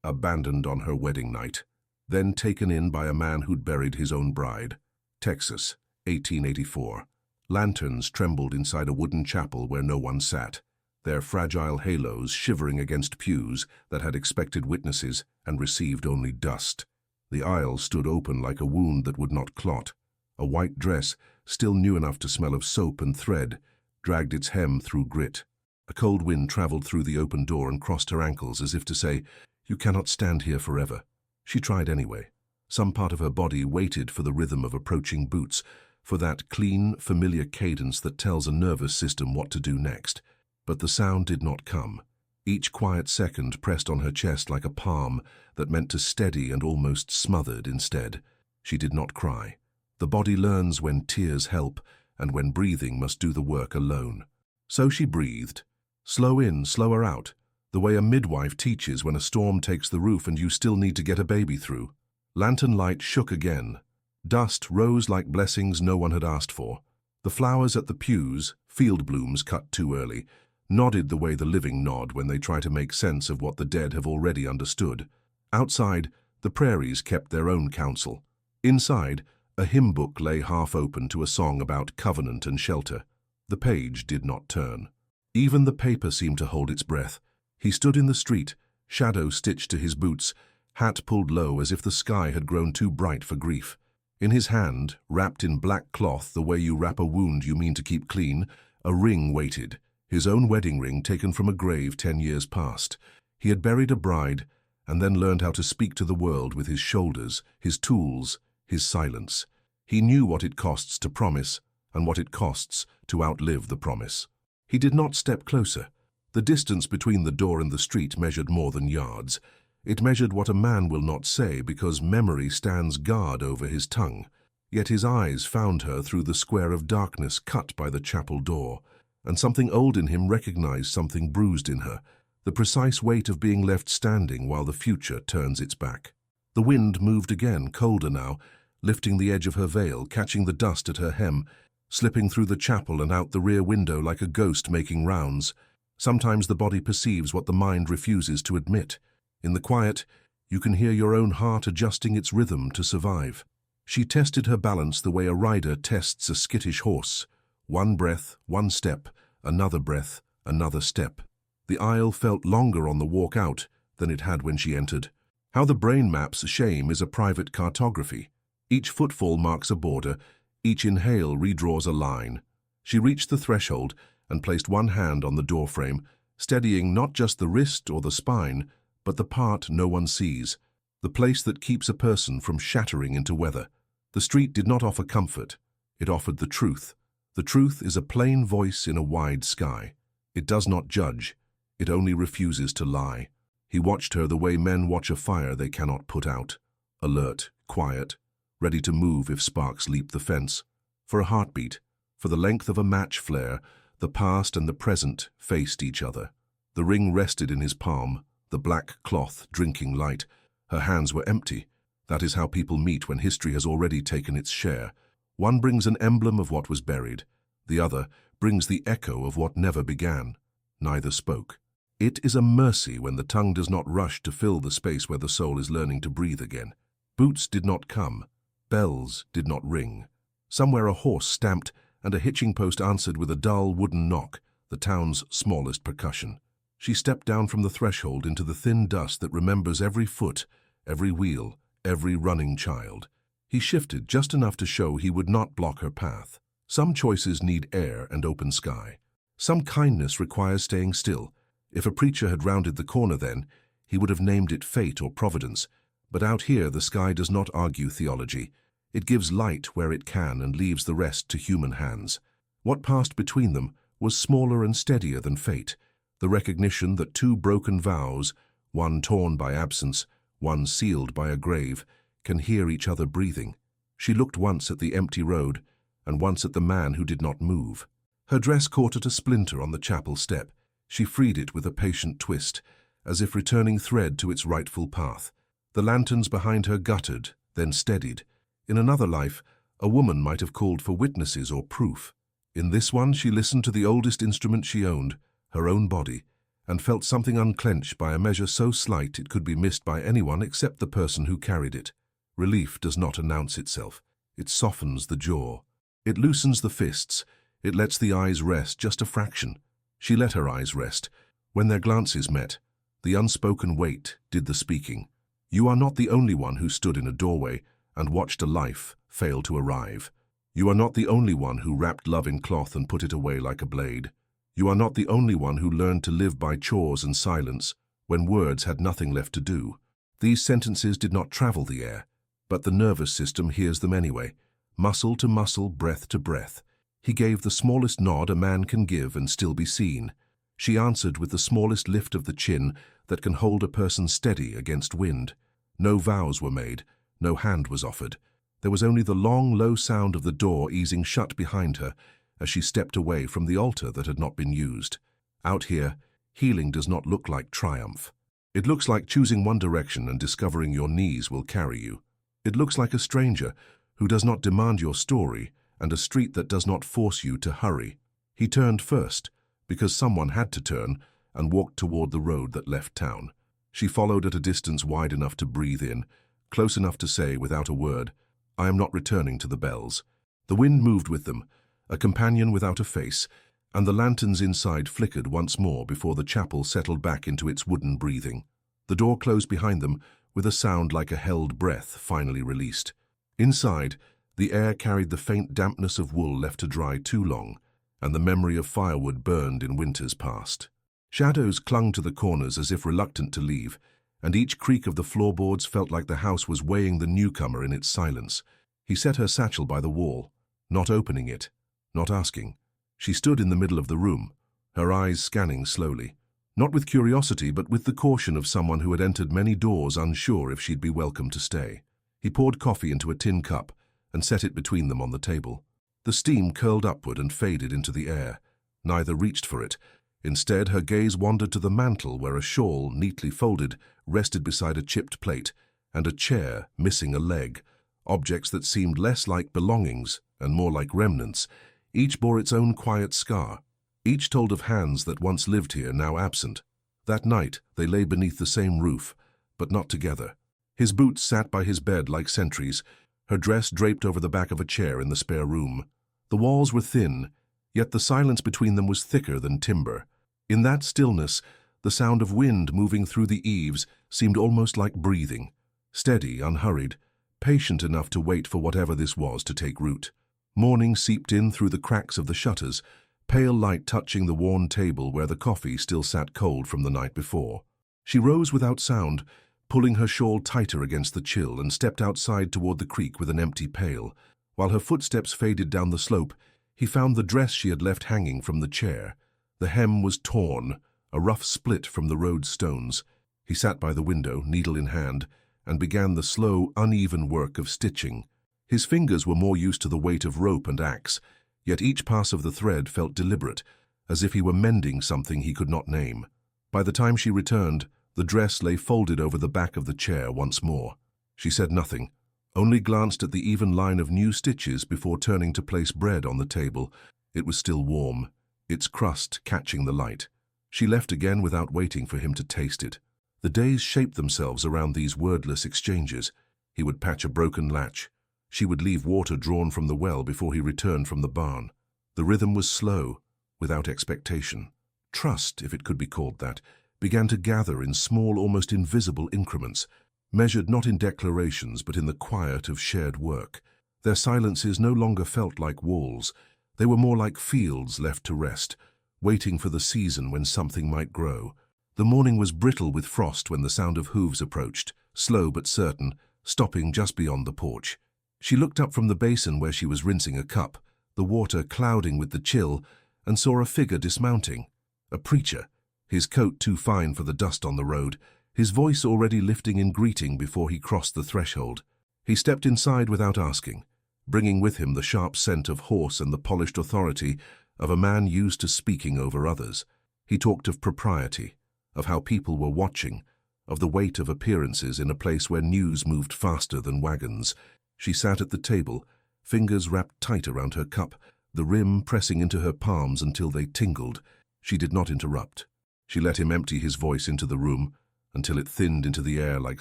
abandoned on her wedding night, then taken in by a man who'd buried his own bride. Texas, 1884. Lanterns trembled inside a wooden chapel where no one sat, their fragile halos shivering against pews that had expected witnesses and received only dust. The aisle stood open like a wound that would not clot. A white dress, still new enough to smell of soap and thread, dragged its hem through grit. A cold wind traveled through the open door and crossed her ankles as if to say, "You cannot stand here forever." She tried anyway. Some part of her body waited for the rhythm of approaching boots, for that clean, familiar cadence that tells a nervous system what to do next. But the sound did not come. Each quiet second pressed on her chest like a palm that meant to steady and almost smothered instead. She did not cry. The body learns when tears help and when breathing must do the work alone. So she breathed. Slow in, slower out, the way a midwife teaches when a storm takes the roof and you still need to get a baby through. Lantern light shook again. Dust rose like blessings no one had asked for. The flowers at the pews, field blooms cut too early, nodded the way the living nod when they try to make sense of what the dead have already understood. Outside, the prairies kept their own counsel. Inside, a hymn book lay half open to a song about covenant and shelter. The page did not turn. Even the paper seemed to hold its breath. He stood in the street, shadow stitched to his boots, hat pulled low as if the sky had grown too bright for grief. In his hand, wrapped in black cloth the way you wrap a wound you mean to keep clean, a ring waited. His own wedding ring taken from a grave 10 years past. He had buried a bride and then learned how to speak to the world with his shoulders, his tools, his silence. He knew what it costs to promise and what it costs to outlive the promise. He did not step closer. The distance between the door and the street measured more than yards. It measured what a man will not say because memory stands guard over his tongue. Yet his eyes found her through the square of darkness cut by the chapel door. And something old in him recognized something bruised in her, the precise weight of being left standing while the future turns its back. The wind moved again, colder now, lifting the edge of her veil, catching the dust at her hem, slipping through the chapel and out the rear window like a ghost making rounds. Sometimes the body perceives what the mind refuses to admit. In the quiet, you can hear your own heart adjusting its rhythm to survive. She tested her balance the way a rider tests a skittish horse. One breath, one step, another breath, another step. The aisle felt longer on the walk out than it had when she entered. How the brain maps shame is a private cartography. Each footfall marks a border, each inhale redraws a line. She reached the threshold and placed one hand on the doorframe, steadying not just the wrist or the spine, but the part no one sees, the place that keeps a person from shattering into weather. The street did not offer comfort. It offered the truth. The truth is a plain voice in a wide sky. It does not judge. It only refuses to lie. He watched her the way men watch a fire they cannot put out. Alert, quiet, ready to move if sparks leap the fence. For a heartbeat, for the length of a match flare, the past and the present faced each other. The ring rested in his palm, the black cloth drinking light. Her hands were empty. That is how people meet when history has already taken its share. One brings an emblem of what was buried. The other brings the echo of what never began. Neither spoke. It is a mercy when the tongue does not rush to fill the space where the soul is learning to breathe again. Boots did not come. Bells did not ring. Somewhere a horse stamped and a hitching post answered with a dull wooden knock, the town's smallest percussion. She stepped down from the threshold into the thin dust that remembers every foot, every wheel, every running child. He shifted just enough to show he would not block her path. Some choices need air and open sky. Some kindness requires staying still. If a preacher had rounded the corner then, he would have named it fate or providence. But out here the sky does not argue theology. It gives light where it can and leaves the rest to human hands. What passed between them was smaller and steadier than fate. The recognition that two broken vows, one torn by absence, one sealed by a grave, can hear each other breathing. She looked once at the empty road and once at the man who did not move. Her dress caught at a splinter on the chapel step. She freed it with a patient twist, as if returning thread to its rightful path. The lanterns behind her guttered, then steadied. In another life, a woman might have called for witnesses or proof. In this one, she listened to the oldest instrument she owned, her own body, and felt something unclench by a measure so slight it could be missed by anyone except the person who carried it. Relief does not announce itself. It softens the jaw. It loosens the fists. It lets the eyes rest just a fraction. She let her eyes rest. When their glances met, the unspoken weight did the speaking. You are not the only one who stood in a doorway and watched a life fail to arrive. You are not the only one who wrapped love in cloth and put it away like a blade. You are not the only one who learned to live by chores and silence when words had nothing left to do. These sentences did not travel the air, but the nervous system hears them anyway, muscle to muscle, breath to breath. He gave the smallest nod a man can give and still be seen. She answered with the smallest lift of the chin that can hold a person steady against wind. No vows were made, no hand was offered. There was only the long, low sound of the door easing shut behind her as she stepped away from the altar that had not been used. Out here, healing does not look like triumph. It looks like choosing one direction and discovering your knees will carry you. It looks like a stranger who does not demand your story and a street that does not force you to hurry. He turned first, because someone had to turn, and walked toward the road that left town. She followed at a distance wide enough to breathe in, close enough to say without a word, "I am not returning to the bells." The wind moved with them, a companion without a face, and the lanterns inside flickered once more before the chapel settled back into its wooden breathing. The door closed behind them with a sound like a held breath finally released. Inside, the air carried the faint dampness of wool left to dry too long, and the memory of firewood burned in winters past. Shadows clung to the corners as if reluctant to leave, and each creak of the floorboards felt like the house was weighing the newcomer in its silence. He set her satchel by the wall, not opening it, not asking. She stood in the middle of the room, her eyes scanning slowly, not with curiosity but with the caution of someone who had entered many doors unsure if she'd be welcome to stay. He poured coffee into a tin cup and set it between them on the table. The steam curled upward and faded into the air. Neither reached for it. Instead, her gaze wandered to the mantel where a shawl, neatly folded, rested beside a chipped plate, and a chair missing a leg, objects that seemed less like belongings and more like remnants. Each bore its own quiet scar. Each told of hands that once lived here, now absent. That night, they lay beneath the same roof, but not together. His boots sat by his bed like sentries, her dress draped over the back of a chair in the spare room. The walls were thin, yet the silence between them was thicker than timber. In that stillness, the sound of wind moving through the eaves seemed almost like breathing, steady, unhurried, patient enough to wait for whatever this was to take root. Morning seeped in through the cracks of the shutters, pale light touching the worn table where the coffee still sat cold from the night before. She rose without sound, pulling her shawl tighter against the chill, and stepped outside toward the creek with an empty pail. While her footsteps faded down the slope, he found the dress she had left hanging from the chair. The hem was torn, a rough split from the road stones. He sat by the window, needle in hand, and began the slow, uneven work of stitching. His fingers were more used to the weight of rope and axe, yet each pass of the thread felt deliberate, as if he were mending something he could not name. By the time she returned, the dress lay folded over the back of the chair once more. She said nothing, only glanced at the even line of new stitches before turning to place bread on the table. It was still warm, its crust catching the light. She left again without waiting for him to taste it. The days shaped themselves around these wordless exchanges. He would patch a broken latch. She would leave water drawn from the well before he returned from the barn. The rhythm was slow, without expectation. Trust, if it could be called that, began to gather in small, almost invisible increments, measured not in declarations but in the quiet of shared work. Their silences no longer felt like walls. They were more like fields left to rest, waiting for the season when something might grow. The morning was brittle with frost when the sound of hooves approached, slow but certain, stopping just beyond the porch. She looked up from the basin where she was rinsing a cup, the water clouding with the chill, and saw a figure dismounting. A preacher, his coat too fine for the dust on the road, his voice already lifting in greeting before he crossed the threshold. He stepped inside without asking, bringing with him the sharp scent of horse and the polished authority of a man used to speaking over others. He talked of propriety, of how people were watching, of the weight of appearances in a place where news moved faster than wagons. She sat at the table, fingers wrapped tight around her cup, the rim pressing into her palms until they tingled. She did not interrupt. She let him empty his voice into the room until it thinned into the air like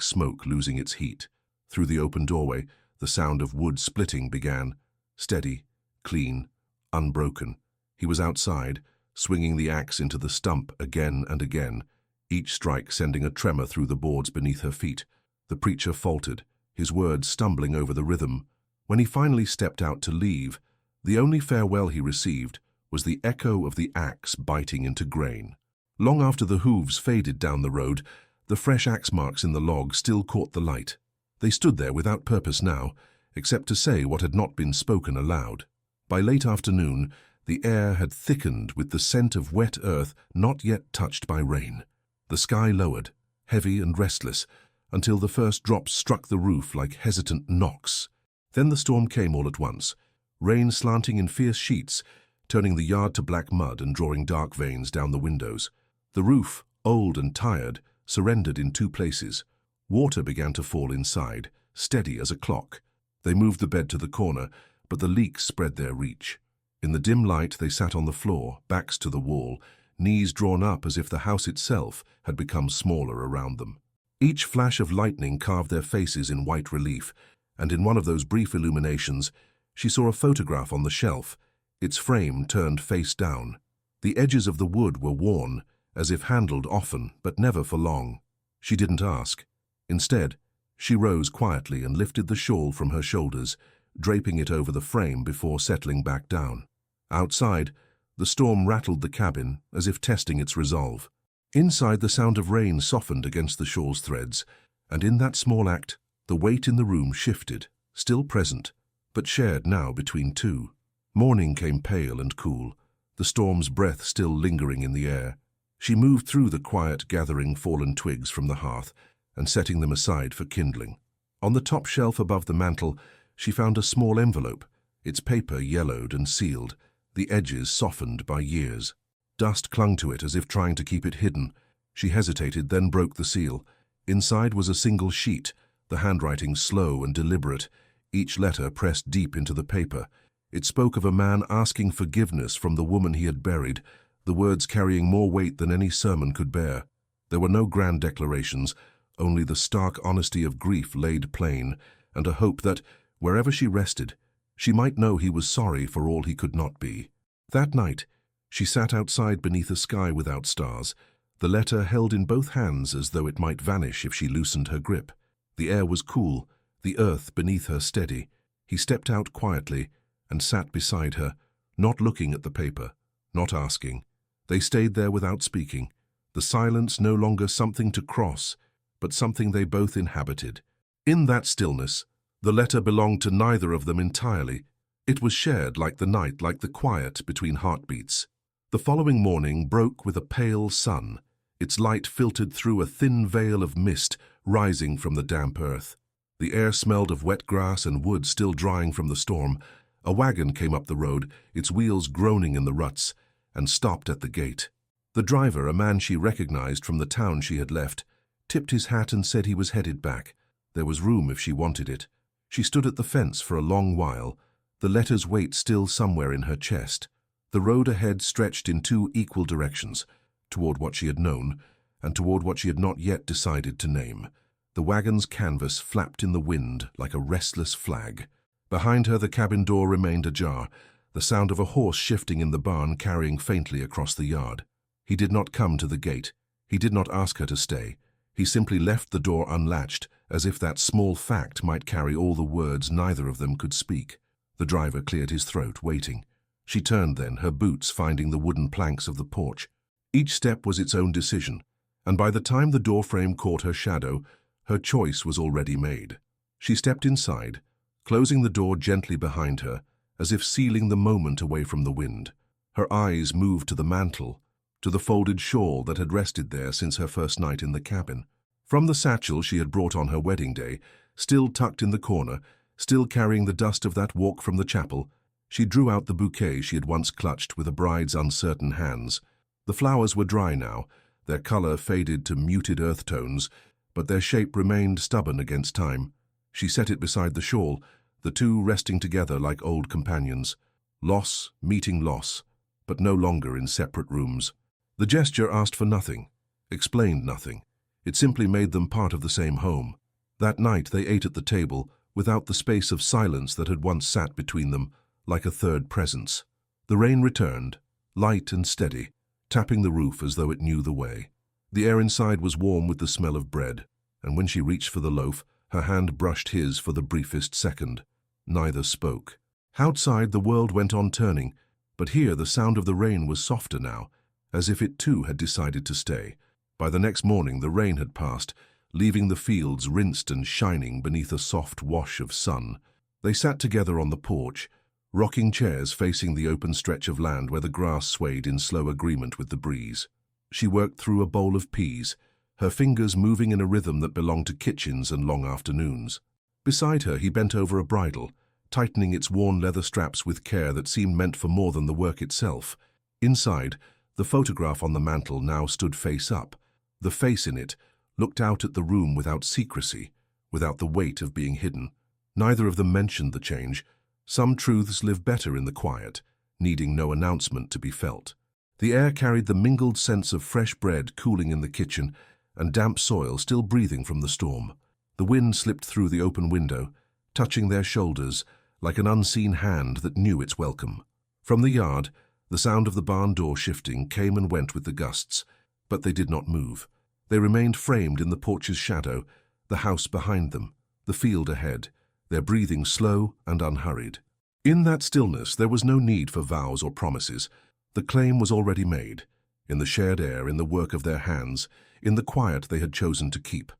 smoke losing its heat. Through the open doorway, the sound of wood splitting began, steady, clean, unbroken. He was outside, swinging the axe into the stump again and again, each strike sending a tremor through the boards beneath her feet. The preacher faltered, his words stumbling over the rhythm. When he finally stepped out to leave, the only farewell he received was the echo of the axe biting into grain. Long after the hooves faded down the road, the fresh axe marks in the log still caught the light. They stood there without purpose now, except to say what had not been spoken aloud. By late afternoon, the air had thickened with the scent of wet earth not yet touched by rain. The sky lowered, heavy and restless, until the first drops struck the roof like hesitant knocks. Then the storm came all at once, rain slanting in fierce sheets, turning the yard to black mud and drawing dark veins down the windows. The roof, old and tired, surrendered in two places. Water began to fall inside, steady as a clock. They moved the bed to the corner, but the leaks spread their reach. In the dim light, they sat on the floor, backs to the wall, knees drawn up as if the house itself had become smaller around them. Each flash of lightning carved their faces in white relief, and in one of those brief illuminations, she saw a photograph on the shelf, its frame turned face down. The edges of the wood were worn, as if handled often, but never for long. She didn't ask. Instead, she rose quietly and lifted the shawl from her shoulders, draping it over the frame before settling back down. Outside, the storm rattled the cabin as if testing its resolve. Inside, the sound of rain softened against the shawl's threads, and in that small act, the weight in the room shifted, still present, but shared now between two. Morning came pale and cool, the storm's breath still lingering in the air. She moved through the quiet, gathering fallen twigs from the hearth and setting them aside for kindling. On the top shelf above the mantel, she found a small envelope, its paper yellowed and sealed, the edges softened by years. Dust clung to it as if trying to keep it hidden. She hesitated, then broke the seal. Inside was a single sheet, the handwriting slow and deliberate, each letter pressed deep into the paper. It spoke of a man asking forgiveness from the woman he had buried, the words carrying more weight than any sermon could bear. There were no grand declarations, only the stark honesty of grief laid plain, and a hope that, wherever she rested, she might know he was sorry for all he could not be. That night, she sat outside beneath a sky without stars, the letter held in both hands as though it might vanish if she loosened her grip. The air was cool, the earth beneath her steady. He stepped out quietly and sat beside her, not looking at the paper, not asking. They stayed there without speaking, the silence no longer something to cross, but something they both inhabited. In that stillness, the letter belonged to neither of them entirely. It was shared like the night, like the quiet between heartbeats. The following morning broke with a pale sun. Its light filtered through a thin veil of mist rising from the damp earth. The air smelled of wet grass and wood still drying from the storm. A wagon came up the road, its wheels groaning in the ruts, and stopped at the gate. The driver, a man she recognized from the town she had left, tipped his hat and said he was headed back. There was room if she wanted it. She stood at the fence for a long while, the letter's weight still somewhere in her chest. The road ahead stretched in two equal directions, toward what she had known, and toward what she had not yet decided to name. The wagon's canvas flapped in the wind like a restless flag. Behind her, the cabin door remained ajar, the sound of a horse shifting in the barn carrying faintly across the yard. He did not come to the gate. He did not ask her to stay. He simply left the door unlatched, as if that small fact might carry all the words neither of them could speak. The driver cleared his throat, waiting. She turned then, her boots finding the wooden planks of the porch. Each step was its own decision, and by the time the doorframe caught her shadow, her choice was already made. She stepped inside, closing the door gently behind her, as if sealing the moment away from the wind. Her eyes moved to the mantel, to the folded shawl that had rested there since her first night in the cabin. From the satchel she had brought on her wedding day, still tucked in the corner, still carrying the dust of that walk from the chapel, she drew out the bouquet she had once clutched with a bride's uncertain hands. The flowers were dry now, their color faded to muted earth tones, but their shape remained stubborn against time. She set it beside the shawl, the two resting together like old companions. Loss meeting loss, but no longer in separate rooms. The gesture asked for nothing, explained nothing. It simply made them part of the same home. That night they ate at the table, without the space of silence that had once sat between them, like a third presence. The rain returned, light and steady, tapping the roof as though it knew the way. The air inside was warm with the smell of bread, and when she reached for the loaf, her hand brushed his for the briefest second. Neither spoke. Outside, the world went on turning, but here the sound of the rain was softer now, as if it too had decided to stay. By the next morning, the rain had passed, leaving the fields rinsed and shining beneath a soft wash of sun. They sat together on the porch, rocking chairs facing the open stretch of land where the grass swayed in slow agreement with the breeze. She worked through a bowl of peas, her fingers moving in a rhythm that belonged to kitchens and long afternoons. Beside her, he bent over a bridle, tightening its worn leather straps with care that seemed meant for more than the work itself. Inside, the photograph on the mantel now stood face up. The face in it looked out at the room without secrecy, without the weight of being hidden. Neither of them mentioned the change. Some truths live better in the quiet, needing no announcement to be felt. The air carried the mingled sense of fresh bread cooling in the kitchen and damp soil still breathing from the storm. The wind slipped through the open window, touching their shoulders like an unseen hand that knew its welcome. From the yard, the sound of the barn door shifting came and went with the gusts, but they did not move. They remained framed in the porch's shadow, the house behind them, the field ahead, their breathing slow and unhurried. In that stillness there was no need for vows or promises. The claim was already made, in the shared air, in the work of their hands, in the quiet they had chosen to keep.